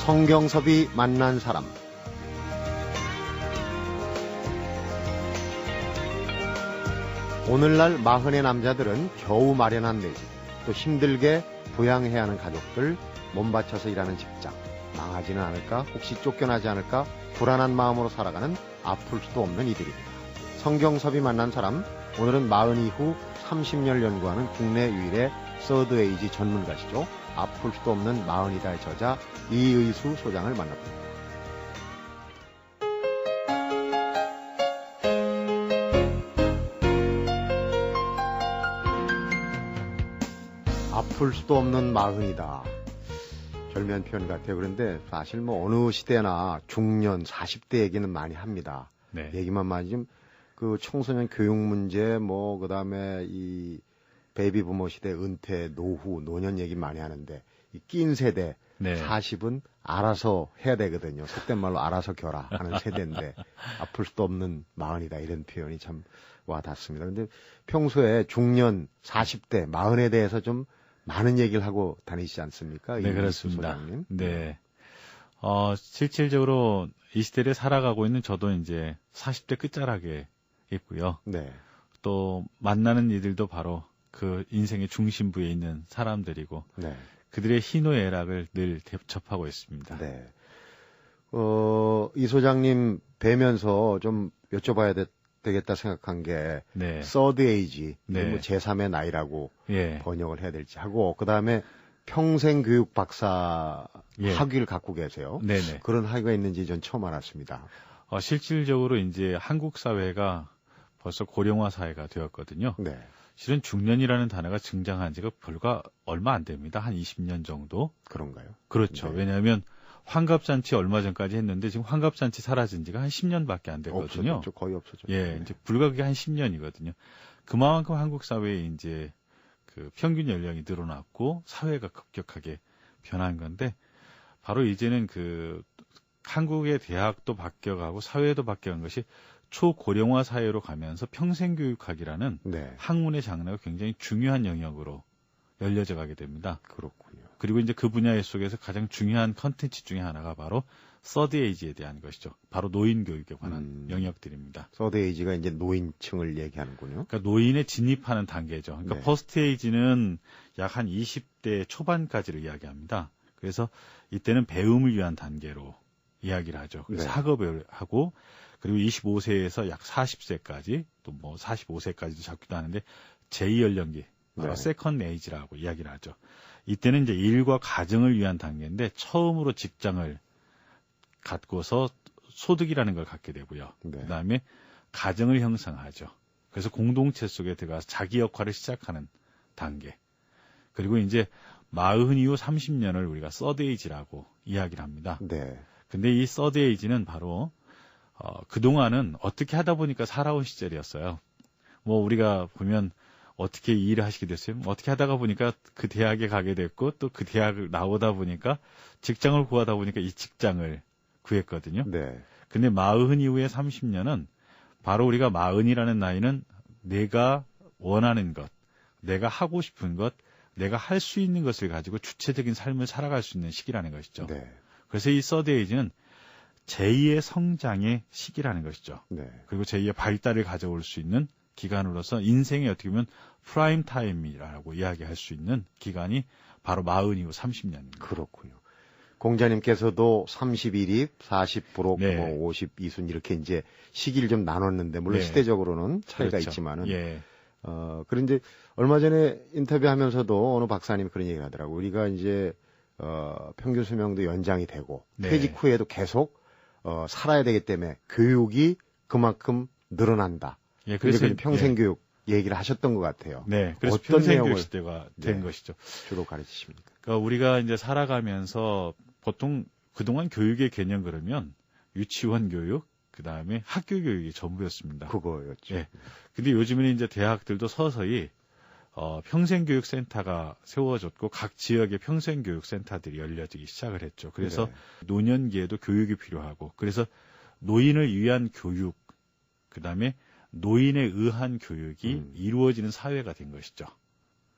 성경섭이 만난 사람. 오늘날 마흔의 남자들은 겨우 마련한 내 집, 또 힘들게 부양해야 하는 가족들, 몸바쳐서 일하는 직장, 망하지는 않을까, 혹시 쫓겨나지 않을까 불안한 마음으로 살아가는 아플 수도 없는 이들입니다. 성경섭이 만난 사람, 오늘은 마흔 이후 30년 연구하는 국내 유일의 서드에이지 전문가시죠. 아플 수도 없는 마흔이다의 저자 이의수 소장을 만나봅니다. 아플 수도 없는 마흔이다. 절묘한 표현 같아요. 그런데 사실 뭐 어느 시대나 중년 40대 얘기는 많이 합니다. 네. 얘기만 많이 좀 그 청소년 교육 문제 뭐 그다음에 이 베이비 부모 시대 은퇴, 노후, 노년 얘기 많이 하는데 이 낀 세대 네. 40은 알아서 해야 되거든요. 속된 말로 알아서 겨라 하는 세대인데 아플 수도 없는 마흔이다 이런 표현이 참 와닿습니다. 그런데 평소에 중년 40대 마흔에 대해서 좀 많은 얘기를 하고 다니시지 않습니까? 네, 그렇습니다. 소장님. 네. 실질적으로 이 시대를 살아가고 있는 저도 이제 40대 끝자락에 있고요. 네. 또 만나는 이들도 바로 그 인생의 중심부에 있는 사람들이고 네. 그들의 희노애락을 늘 접하고 있습니다. 네. 이 소장님 뵈면서 좀 여쭤봐야 되겠다 생각한 게 네. 서드 에이지, 네. 뭐 제3의 나이라고 예. 번역을 해야 될지 하고 그다음에 평생 교육 박사 예. 학위를 갖고 계세요. 네네. 그런 학위가 있는지 전 처음 알았습니다. 실질적으로 이제 한국 사회가 벌써 고령화 사회가 되었거든요. 네. 실은 중년이라는 단어가 등장한 지가 불과 얼마 안 됩니다. 한 20년 정도. 그런가요? 그렇죠. 네. 왜냐하면 환갑잔치 얼마 전까지 했는데 지금 환갑잔치 사라진 지가 한 10년밖에 안 되거든요. 없어졌죠. 거의 없어졌죠. 예, 네. 이제 불과 그게 한 10년이거든요. 그만큼 한국 사회에 이제 그 평균 연령이 늘어났고 사회가 급격하게 변한 건데 바로 이제는 그 한국의 대학도 바뀌어가고 사회도 바뀌어간 것이 초고령화 사회로 가면서 평생교육학이라는 네. 학문의 장르가 굉장히 중요한 영역으로 열려져 가게 됩니다. 그렇군요. 그리고 이제 그 분야 속에서 가장 중요한 컨텐츠 중에 하나가 바로 서드 에이지에 대한 것이죠. 바로 노인 교육에 관한 영역들입니다. 서드 에이지가 이제 노인층을 얘기하는군요. 그러니까 노인에 진입하는 단계죠. 그러니까 네. 퍼스트 에이지는 약 한 20대 초반까지를 이야기합니다. 그래서 이때는 배움을 위한 단계로 이야기를 하죠. 그래서 네. 학업을 하고 그리고 25세에서 약 40세까지 또 뭐 45세까지도 잡기도 하는데 제2연령기 바로 네. 세컨 에이지라고 이야기를 하죠. 이때는 이제 일과 가정을 위한 단계인데 처음으로 직장을 갖고서 소득이라는 걸 갖게 되고요. 네. 그다음에 가정을 형성하죠. 그래서 공동체 속에 들어가서 자기 역할을 시작하는 단계. 그리고 이제 마흔 이후 30년을 우리가 서드 에이지라고 이야기를 합니다. 네. 근데 이 서드 에이지는 바로 그동안은 어떻게 하다 보니까 살아온 시절이었어요. 뭐 우리가 보면 어떻게 이 일을 하시게 됐어요? 어떻게 하다가 보니까 그 대학에 가게 됐고 또 그 대학을 나오다 보니까 직장을 구하다 보니까 이 직장을 구했거든요. 네. 근데 마흔 이후의 30년은 바로 우리가 마흔이라는 나이는 내가 원하는 것, 내가 하고 싶은 것, 내가 할 수 있는 것을 가지고 주체적인 삶을 살아갈 수 있는 시기라는 것이죠. 네. 그래서 이 서드 에이지는 제2의 성장의 시기라는 것이죠. 네. 그리고 제2의 발달을 가져올 수 있는 기간으로서 인생의 어떻게 보면 프라임 타임이라고 이야기할 수 있는 기간이 바로 마흔 이후 30년입니다. 그렇군요. 공자님께서도 31입, 40부록, 네. 뭐 52순 이렇게 이제 시기를 좀 나눴는데 물론 네. 시대적으로는 차이가 그렇죠. 있지만은 예. 그런데 얼마 전에 인터뷰하면서도 어느 박사님이 그런 얘기를 하더라고요. 우리가 이제 평균 수명도 연장이 되고 네. 퇴직 후에도 계속 살아야 되기 때문에 교육이 그만큼 늘어난다. 예, 그래서 평생 교육 얘기를 하셨던 것 같아요. 네, 그래서 어떤 평생교육 내용을 시대가 된 네. 것이죠. 주로 가르치십니까? 그러니까 우리가 이제 살아가면서 보통 그동안 교육의 개념 그러면 유치원 교육, 그 다음에 학교 교육이 전부였습니다. 그거였죠. 예. 근데 요즘에는 이제 대학들도 서서히 평생교육센터가 세워졌고 각 지역의 평생교육센터들이 열려지기 시작을 했죠. 그래서 네. 노년기에도 교육이 필요하고 그래서 노인을 위한 교육, 그 다음에 노인에 의한 교육이 이루어지는 사회가 된 것이죠.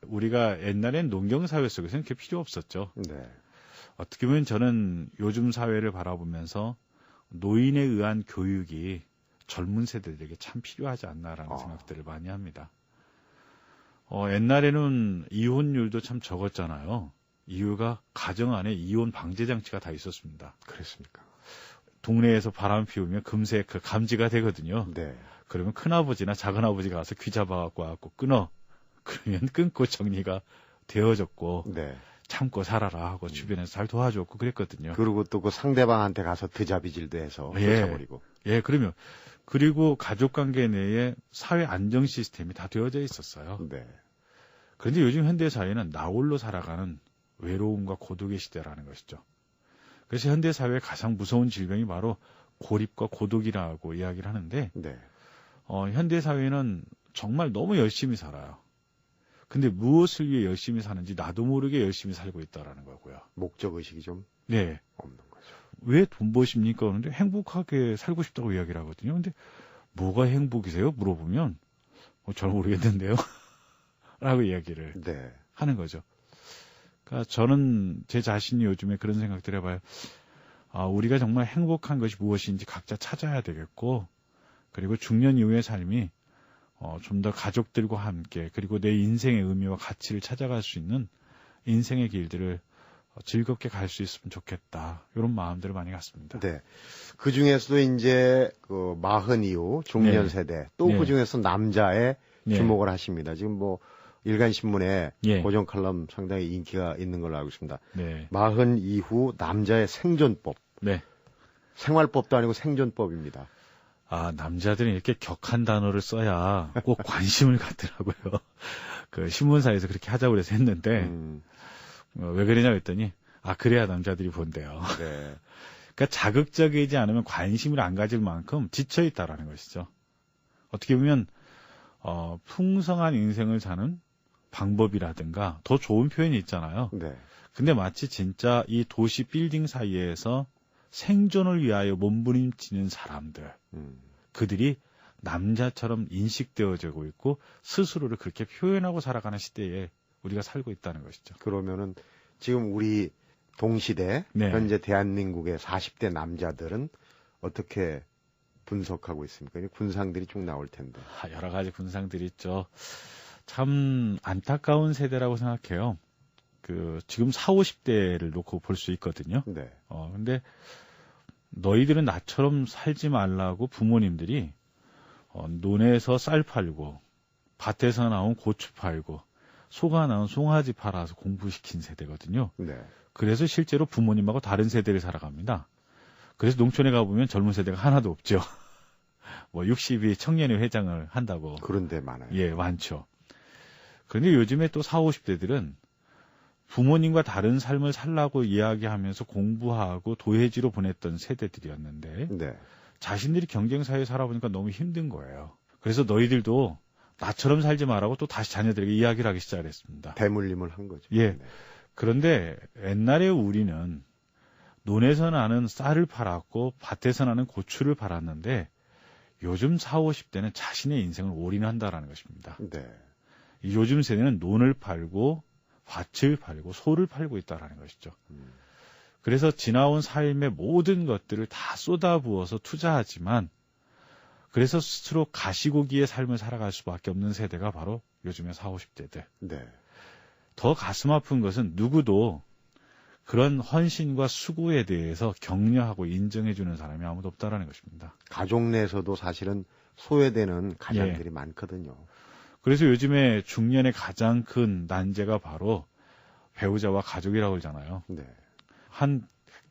우리가 옛날엔 농경사회 속에서는 그게 필요 없었죠. 네. 어떻게 보면 저는 요즘 사회를 바라보면서 노인에 의한 교육이 젊은 세대들에게 참 필요하지 않나라는 생각들을 많이 합니다. 옛날에는 이혼율도 참 적었잖아요. 이유가 가정 안에 이혼 방지 장치가 다 있었습니다. 그랬습니까? 동네에서 바람 피우면 금세 그 감지가 되거든요. 네. 그러면 큰아버지나 작은아버지가 와서 귀 잡아갖고 끊어. 그러면 끊고 정리가 되어졌고 네. 참고 살아라 하고 주변에서 잘 도와줬고 그랬거든요. 그리고 또 그 상대방한테 가서 드자비질도 해서 쫓아버리고. 예, 그러면 그리고 가족관계 내에 사회 안정 시스템이 다 되어져 있었어요. 네. 그런데 요즘 현대 사회는 나홀로 살아가는 외로움과 고독의 시대라는 것이죠. 그래서 현대 사회의 가장 무서운 질병이 바로 고립과 고독이라고 이야기를 하는데, 네. 현대 사회는 정말 너무 열심히 살아요. 근데 무엇을 위해 열심히 사는지 나도 모르게 열심히 살고 있다라는 거고요. 목적의식이 좀 네. 없는 거죠. 왜 돈 버십니까? 그런데 행복하게 살고 싶다고 이야기를 하거든요. 근데 뭐가 행복이세요? 물어보면 잘 모르겠는데요. 라고 이야기를 네. 하는 거죠. 그러니까 저는 제 자신이 요즘에 그런 생각들을 해봐요. 우리가 정말 행복한 것이 무엇인지 각자 찾아야 되겠고, 그리고 중년 이후의 삶이 좀 더 가족들과 함께, 그리고 내 인생의 의미와 가치를 찾아갈 수 있는 인생의 길들을 즐겁게 갈 수 있으면 좋겠다. 이런 마음들을 많이 갖습니다. 네. 그 중에서도 이제 그 마흔 이후 중년 네. 세대 또 네. 그 중에서 남자에 네. 주목을 하십니다. 지금 뭐 일간신문에 예. 고정 칼럼 상당히 인기가 있는 걸로 알고 있습니다. 네. 마흔 이후 남자의 생존법. 네. 생활법도 아니고 생존법입니다. 남자들은 이렇게 격한 단어를 써야 꼭 관심을 갖더라고요. 그 신문사에서 그렇게 하자고 그래서 했는데, 왜 그러냐 했더니, 그래야 남자들이 본대요. 네. 그러니까 자극적이지 않으면 관심을 안 가질 만큼 지쳐있다라는 것이죠. 어떻게 보면, 풍성한 인생을 사는 방법이라든가 더 좋은 표현이 있잖아요. 네. 근데 마치 진짜 이 도시 빌딩 사이에서 생존을 위하여 몸부림치는 사람들, 그들이 남자처럼 인식되어지고 있고 스스로를 그렇게 표현하고 살아가는 시대에 우리가 살고 있다는 것이죠. 그러면은 지금 우리 동시대 네. 현재 대한민국의 40대 남자들은 어떻게 분석하고 있습니까? 군상들이 쭉 나올 텐데. 여러 가지 군상들이 있죠. 참 안타까운 세대라고 생각해요. 지금 40, 50대를 놓고 볼 수 있거든요. 네. 근데 너희들은 나처럼 살지 말라고 부모님들이 논에서 쌀 팔고 밭에서 나온 고추 팔고 소가 나온 송아지 팔아서 공부시킨 세대거든요. 네. 그래서 실제로 부모님하고 다른 세대를 살아갑니다. 그래서 농촌에 가보면 젊은 세대가 하나도 없죠. 60이 청년회 회장을 한다고. 그런 데 많아요. 예, 많죠. 그런데 요즘에 또 40, 50대들은 부모님과 다른 삶을 살라고 이야기하면서 공부하고 도해지로 보냈던 세대들이었는데 네. 자신들이 경쟁사회에 살아보니까 너무 힘든 거예요. 그래서 너희들도 나처럼 살지 말라고 또 다시 자녀들에게 이야기를 하기 시작했습니다. 대물림을 한 거죠. 예. 네. 그런데 옛날에 우리는 논에서 나는 쌀을 팔았고 밭에서 나는 고추를 팔았는데 요즘 40, 50대는 자신의 인생을 올인한다라는 것입니다. 네. 요즘 세대는 논을 팔고 밭을 팔고 소를 팔고 있다라는 것이죠. 그래서 지나온 삶의 모든 것들을 다 쏟아부어서 투자하지만 그래서 스스로 가시고기의 삶을 살아갈 수밖에 없는 세대가 바로 요즘의 40, 50대들. 네. 더 가슴 아픈 것은 누구도 그런 헌신과 수고에 대해서 격려하고 인정해주는 사람이 아무도 없다라는 것입니다. 가족 내에서도 사실은 소외되는 가장들이 많거든요. 그래서 요즘에 중년의 가장 큰 난제가 바로 배우자와 가족이라고 그러잖아요. 네.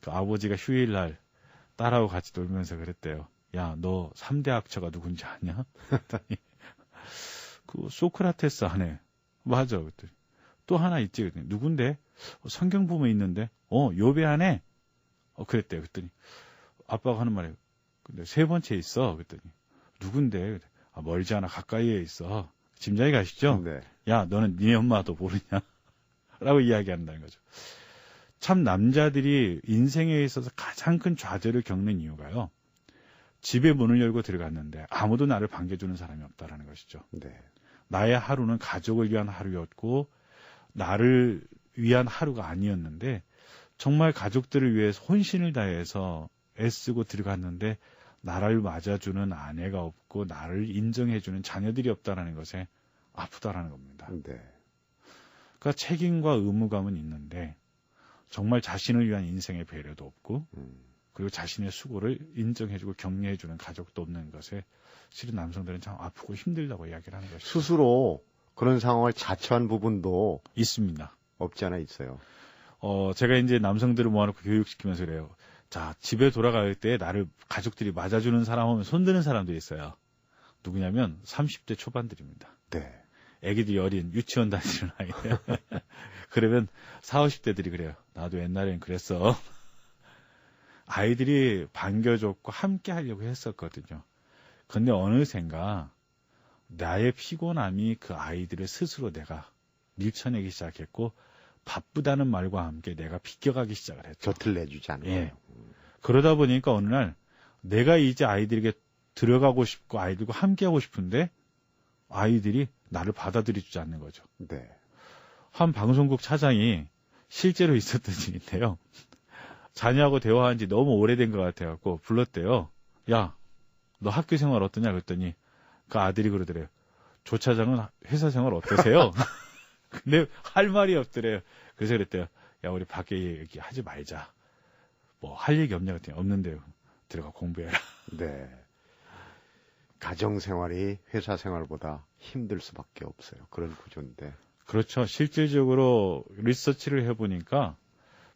그 아버지가 휴일날 딸하고 같이 놀면서 그랬대요. 야, 너 3대 학처가 누군지 아냐? 그랬더니 그 소크라테스 하네. 맞아. 그랬더니 또 하나 있지. 그랬더니 누군데? 성경 보면 있는데. 요배 하네. 그랬대요. 그랬더니 아빠가 하는 말이에요. 근데 세 번째 있어. 그랬더니 누군데? 멀지 않아 가까이에 있어. 짐작이 가시죠? 네. 야, 너는 니네 엄마도 모르냐? 라고 이야기한다는 거죠. 참 남자들이 인생에 있어서 가장 큰 좌절을 겪는 이유가요. 집에 문을 열고 들어갔는데 아무도 나를 반겨주는 사람이 없다라는 것이죠. 네. 나의 하루는 가족을 위한 하루였고 나를 위한 하루가 아니었는데 정말 가족들을 위해서 혼신을 다해서 애쓰고 들어갔는데 나를 맞아주는 아내가 없고 나를 인정해주는 자녀들이 없다라는 것에 아프다라는 겁니다. 네. 그러니까 책임과 의무감은 있는데 정말 자신을 위한 인생의 배려도 없고 그리고 자신의 수고를 인정해주고 격려해주는 가족도 없는 것에 실은 남성들은 참 아프고 힘들다고 이야기를 하는 것이죠. 스스로 그런 상황을 자처한 부분도 있습니다. 없지 않아 있어요. 제가 이제 남성들을 모아놓고 교육시키면서 그래요. 자, 집에 돌아갈 때 나를 가족들이 맞아주는 사람 하면 손드는 사람들이 있어요. 누구냐면 30대 초반들입니다. 네. 애기들이 어린 유치원 다니는 아이들. 그러면 40, 50대들이 그래요. 나도 옛날엔 그랬어. 아이들이 반겨줬고 함께 하려고 했었거든요. 근데 어느샌가 나의 피곤함이 그 아이들을 스스로 내가 밀쳐내기 시작했고 바쁘다는 말과 함께 내가 비껴가기 시작을 했죠. 곁을 내주지 않는 예. 거예요. 그러다 보니까 어느 날 내가 이제 아이들에게 들어가고 싶고 아이들과 함께하고 싶은데 아이들이 나를 받아들여주지 않는 거죠. 네. 한 방송국 차장이 실제로 있었던 일인데요. 자녀하고 대화한 지 너무 오래된 것 같아갖고 불렀대요. 야, 너 학교 생활 어떠냐 그랬더니 그 아들이 그러더래요. 조 차장은 회사 생활 어떠세요? 근데 할 말이 없더래요. 그래서 그랬대요. 야, 우리 밖에 얘기하지 말자. 뭐 할 얘기 없냐 그랬더니 없는데요. 들어가 공부해라. 네. 가정 생활이 회사 생활보다 힘들 수밖에 없어요. 그런 구조인데. 그렇죠. 실질적으로 리서치를 해보니까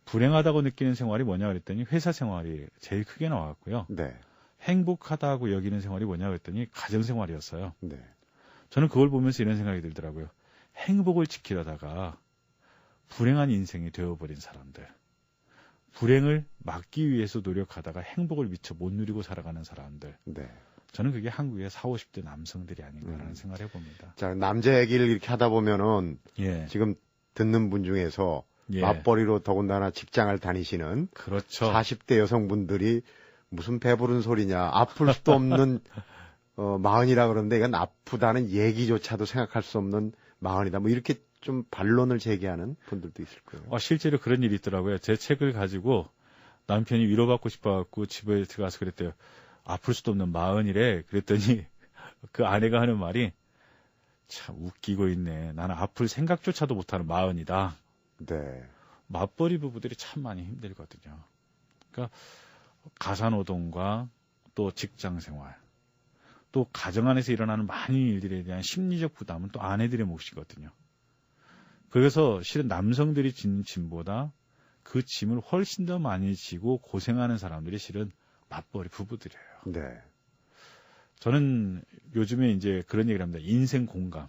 불행하다고 느끼는 생활이 뭐냐 그랬더니 회사 생활이 제일 크게 나왔고요. 네. 행복하다고 여기는 생활이 뭐냐 그랬더니 가정 생활이었어요. 네. 저는 그걸 보면서 이런 생각이 들더라고요. 행복을 지키려다가 불행한 인생이 되어버린 사람들. 불행을 막기 위해서 노력하다가 행복을 미처 못 누리고 살아가는 사람들. 네. 저는 그게 한국의 40, 50대 남성들이 아닌가라는 생각을 해봅니다. 자, 남자 얘기를 이렇게 하다 보면은 예. 지금 듣는 분 중에서 예. 맞벌이로 더군다나 직장을 다니시는 그렇죠. 40대 여성분들이 무슨 배부른 소리냐. 아플 수도 없는 마흔이라 그러는데 이건 아프다는 얘기조차도 생각할 수 없는 마흔이다. 뭐 이렇게 좀 반론을 제기하는 분들도 있을 거예요. 실제로 그런 일이 있더라고요. 제 책을 가지고 남편이 위로받고 싶어갖고 집에 들어가서 그랬대요. 아플 수도 없는 마흔이래. 그랬더니 그 아내가 하는 말이 참 웃기고 있네. 나는 아플 생각조차도 못하는 마흔이다. 네. 맞벌이 부부들이 참 많이 힘들거든요. 그러니까 가사노동과 또 직장생활, 또 가정 안에서 일어나는 많은 일들에 대한 심리적 부담은 또 아내들의 몫이거든요. 그래서 실은 남성들이 지는 짐보다 그 짐을 훨씬 더 많이 지고 고생하는 사람들이 실은 맞벌이 부부들이에요. 네. 저는 요즘에 이제 그런 얘기를 합니다. 인생 공감.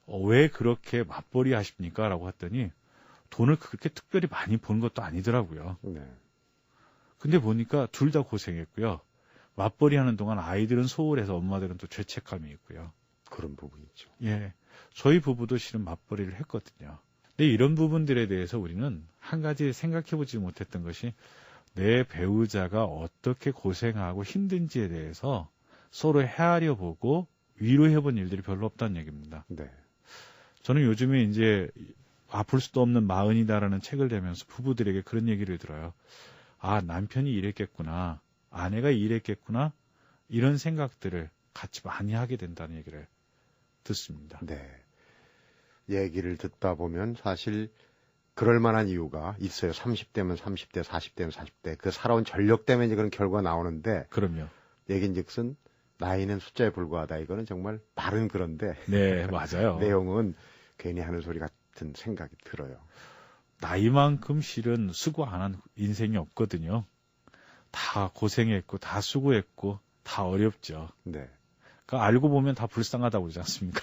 왜 그렇게 맞벌이 하십니까? 라고 했더니 돈을 그렇게 특별히 많이 버는 것도 아니더라고요. 네. 근데 보니까 둘 다 고생했고요. 맞벌이 하는 동안 아이들은 소홀해서 엄마들은 또 죄책감이 있고요. 그런 부분이 있죠. 예. 저희 부부도 실은 맞벌이를 했거든요. 근데 이런 부분들에 대해서 우리는 한 가지 생각해보지 못했던 것이 내 배우자가 어떻게 고생하고 힘든지에 대해서 서로 헤아려 보고 위로해본 일들이 별로 없다는 얘기입니다. 네. 저는 요즘에 이제 아플 수도 없는 마흔이다라는 책을 내면서 부부들에게 그런 얘기를 들어요. 아, 남편이 이랬겠구나. 아내가 이랬겠구나. 이런 생각들을 같이 많이 하게 된다는 얘기를 듣습니다. 네. 얘기를 듣다 보면 사실 그럴 만한 이유가 있어요. 30대면 30대, 40대면 40대. 그 살아온 전력 때문에 이제 그런 결과가 나오는데. 그럼요. 얘긴즉슨 나이는 숫자에 불과하다. 이거는 정말 말은 그런데. 네, 맞아요. 내용은 괜히 하는 소리 같은 생각이 들어요. 나이만큼 실은 수고 안 한 인생이 없거든요. 다 고생했고, 다 수고했고, 다 어렵죠. 네. 그러니까 알고 보면 다 불쌍하다고 그러지 않습니까?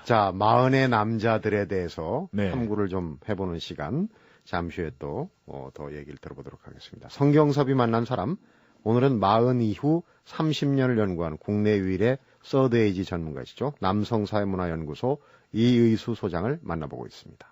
자, 마흔의 남자들에 대해서 네. 탐구를 좀 해보는 시간. 잠시 후에 또 더 얘기를 들어보도록 하겠습니다. 성경섭이 만난 사람. 오늘은 마흔 이후 30년을 연구한 국내 유일의 서드에이지 전문가시죠. 남성사회문화연구소 이의수 소장을 만나보고 있습니다.